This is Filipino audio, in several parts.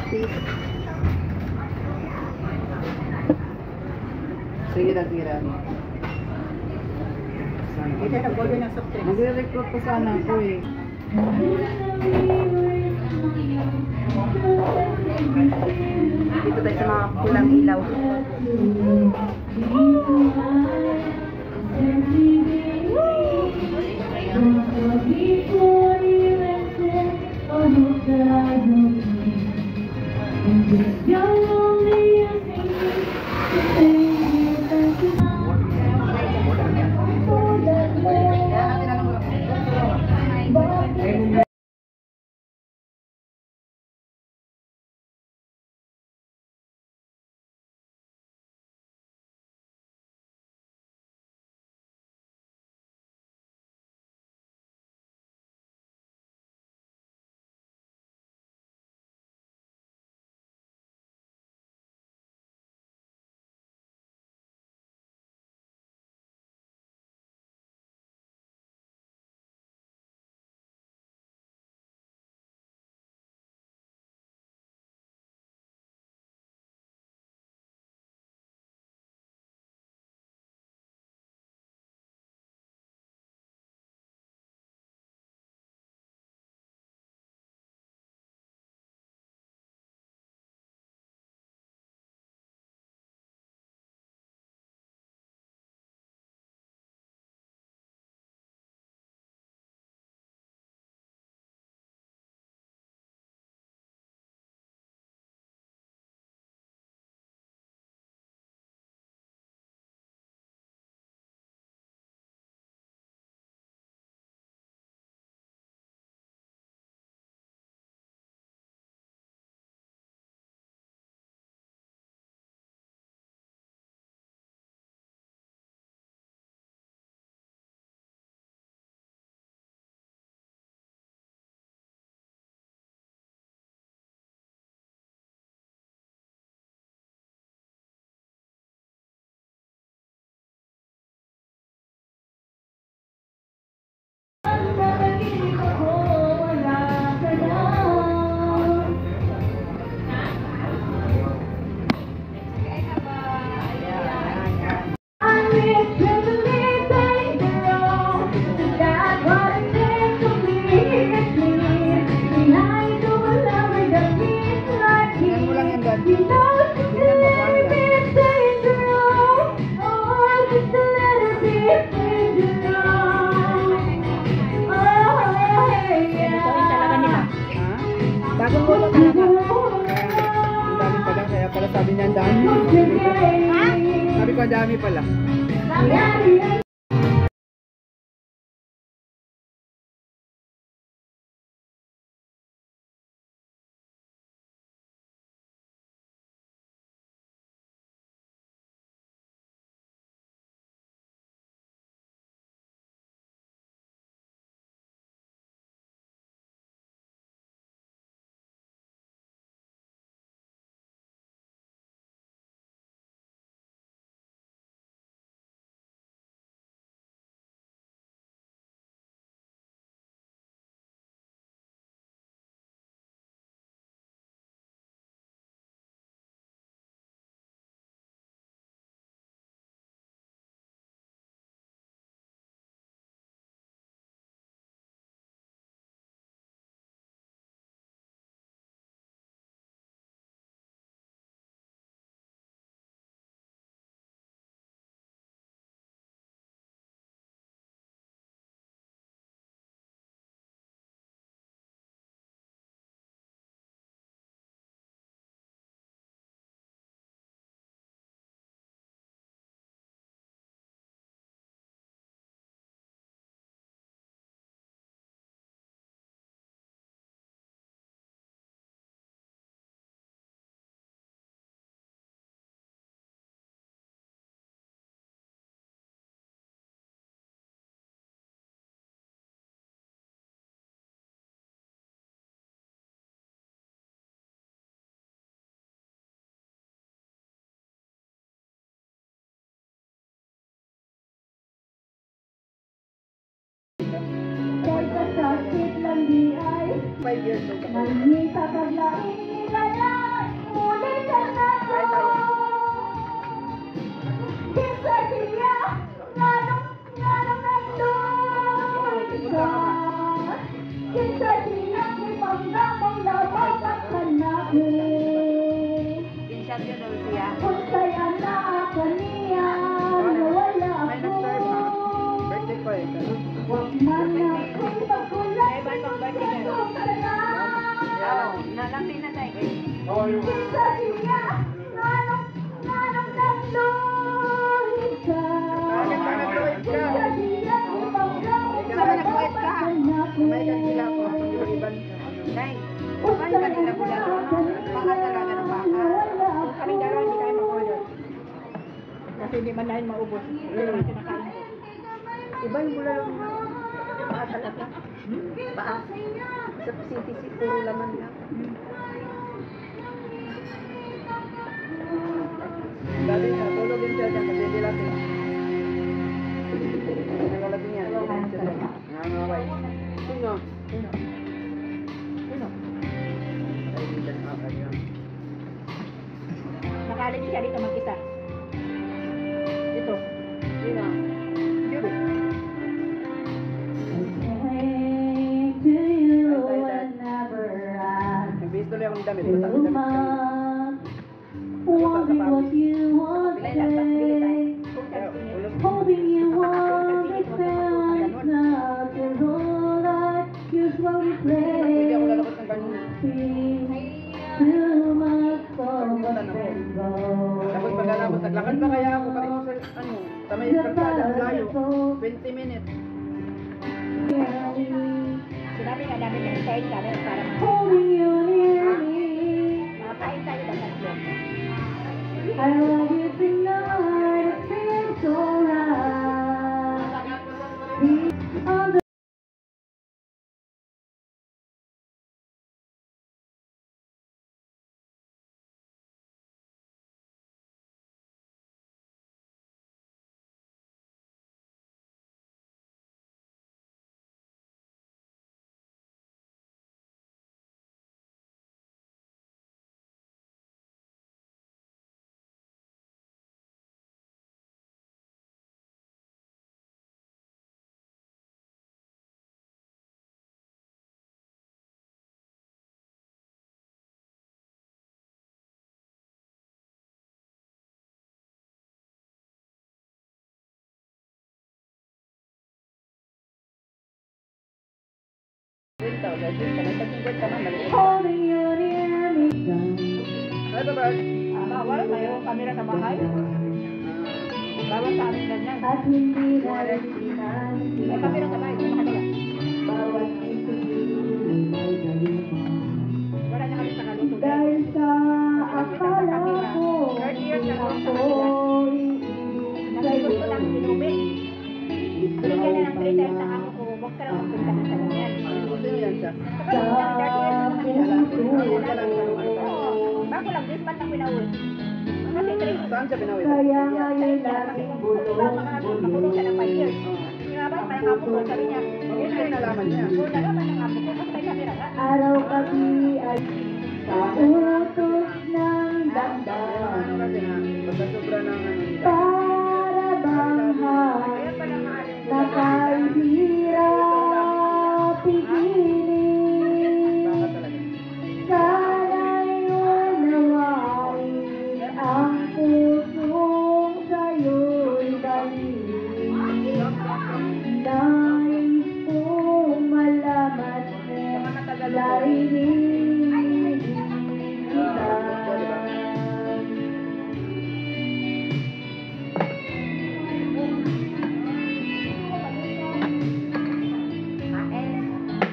Sige na, tira. Ito nag-order ng soft drinks. Mag-recruit pa sana ako eh. Dito tayo sa mga pulang ilaw. Bagong puno talaga. Ang dami pala, kaya pala sabi niya ang dami. Sabi ko ang dami pala. Five years old ako. Pinsyat yun daw siya. May nag-serve ha. Birthday ko eh. May iba pang birthday ka. Oo, nalampin na tayo. Oh, yung... Bakit ka nag-join ka? Saan nag-wait ka? May kandila ko. Yung iban. Nay, paano ka nila pula? Baka talaga ng baka. Kaming dalawa hindi tayo mag-order. Kasi hindi man namin maubos. Pero ang kinakain ko. Iba yung bula lang. Baka talaga. Baka. Sa CTC, puro laman lang. Dali na, tulog yung siya dyan kasi hindi lasing. Nagalasing yan. Nangangaway. Sino? Sino? Sino? Kaibigan ka kayo. Nakala niyo siya dito mag-isa. Ito. Sino? Judy. Nagbihis tuloy akong damit. Basta ang damit kami. Bilay lang. Bili tayo. Kung Kaya, saan ulos. Holding you on the fence, nothing all that you slowly Hindi ako play. lalabas ng ganun. Too much for a rainbow. Tapos pagkatapos, naglakad pa kaya ako patungo sa, sa may kalsada, ang layo. 20 minutes. sinabi nga namin na hintayin kami para Holding you near me. makapain tayo ng tatlo. I love you tonight, it feels so right. On the Kwenta, o guys, kwenta. May tag-kwenta man, maliit. holding you near me. Ano ba, Bert? Bawal, mayroong camera sa bahay. Bawal sa amin ganyan. At hindi na rin pinansin. May camera sa bahay, makadala. Bawat isipin ay galimang. Wala na kami sa kaluto. Dahil sa akala ko ako'y Nagay gusto lang sinubin. Binigyan na ng 3 times ang amo ko, huwag ka lang magpunta na sa ganyan. Sino yan siya? sa puso Bago lang, this month lang pinauwi. Kasi 3 Saan siya pinawin? kaya ngayon laging Makulong siya ng 5 years. Nga ba, parang amo ko, sabi niya, Hindi ko nalaman niya. kung nalaman ng amo ko, kasi may camera nga. araw kasi ay sa utos ng Ano damdamin kasi na, basta sobra ng nila. para bang Kaya pala mahal yung na kahirap pigilin. Baka talaga. Sana'y unawain ang pusong sa'yo'y dalhin. Nais kong malaman mo narinig kita.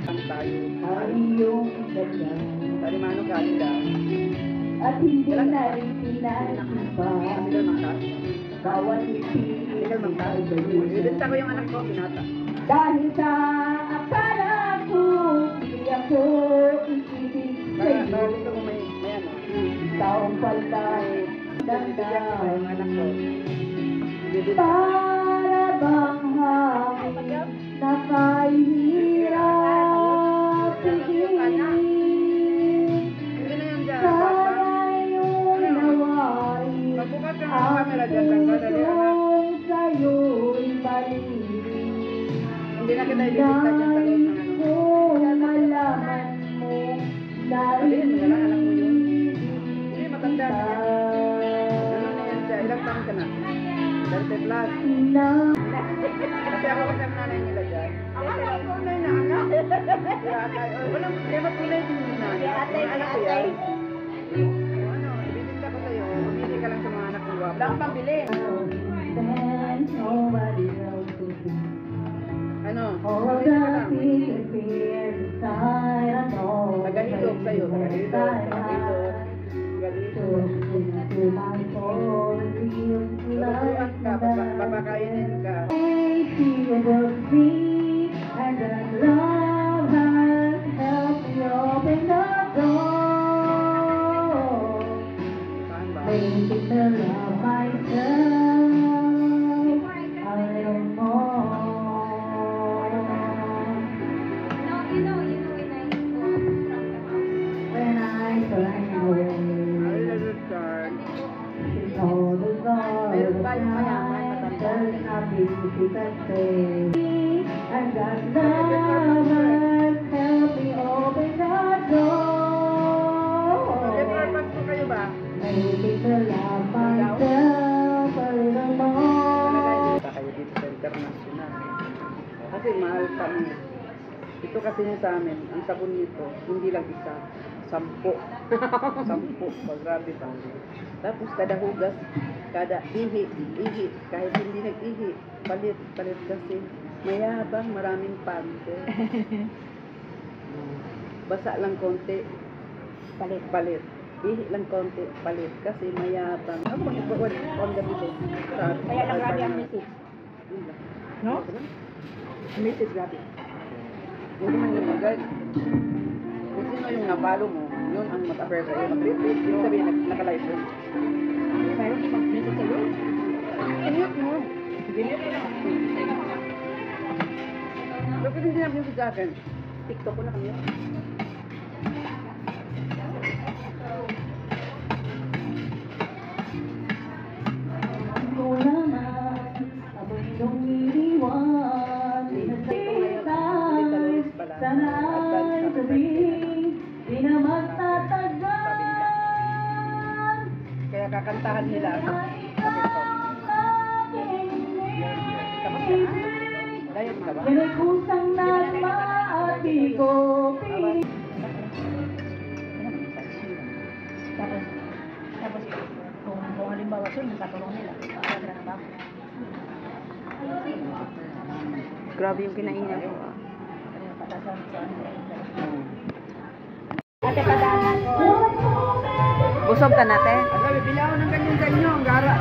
Ang tayo. Ang iyong ganyan Tarimano galing lang. at hindi na rin pinansin pa. Kasi daw mangkas. Bawat Hindi ipin ka mangkas. ay gayon. Ibenta ko yung anak ko, pinata. Dahil sa akala ko, di ako isipin Baka sa'yo. gusto ko may ano. Taong pala'y Bibigyan ko yung anak ko. Bibigyan. para bang hangin na kahirap pigilin. Hindi na yan dyan. Walang problema, tulad din muna. Si ate, Mga si anak ko ate. yan. Ano, ibibigay ko sa'yo. Mamili ka lang sa mga anak ko. Wala akong pambili. Nobody else to see. Ano? All Mamili ka the lang. fear inside, I know. Tagalilog sa'yo. Tagalilog. Tagalilog. Tagalilog. To my soul, reveals Tuturuan ka. Papakainin ka. and the love has helped me open the door. Saan ba? Making me love myself a little more. When I turn away, Hallelujah, God. it's all the Meron ba yung mayaman, matanda? there's nothing to say. And that love has helped me open the door. Nag-purpose po kayo ba? Making me love myself a little more. Punta kayo dito sa international. Kasi mahal kami. Ito kasi yung sa amin, ang sabon nito, hindi lang isa, 10. 10. Grabe pa. Tapos kada hugas, kada ihi, kahit hindi nag-ihi, palit kasi mayabang, maraming pante. Basa lang konti, palit. Ihi lang konti, palit. Kasi mayabang. Ako mag-ipuan on the video. Kaya lang grabe ang message. No? Ang message grabe. Hindi man yung mag-guide. Kung sino yung napalo mo, yun ang mag-affair sa'yo. Mag-retweet. Yung sabihin, naka-live yun. Mayroon din mag-message sa'yo. Kinute mo. Kinute mo. Bakit hindi namin yung sa akin? TikTok ko na kami. Ikaw naman, ako'y lumiwan. Pinasalitay, sana'y sabihin, di na magtatagal. Kaya kakantahan nila. Tapos ka na? Diet ka ba? Gana'y kusang nagmaati ko. Tapos, kung halimbawa sunod, katulong nila. Para na ba? Grabe yung kinainan ko. Kaya patasan sa ano. Hmm. Ate, padaanan ko. Busog ka natin? Alam, bila ako ng ganyan sa inyo. Ang gara.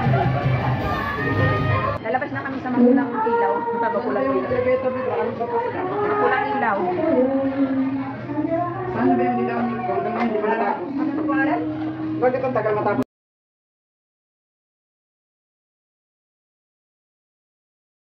Lalabas na kami sa magulang ilaw. Magulang ilaw. elevator dito. Anong kapos ka? Magulang ilaw. Saan ba yung ilaw? Hanggang ngayon, di ba natapos? Ano ba? Bakit ang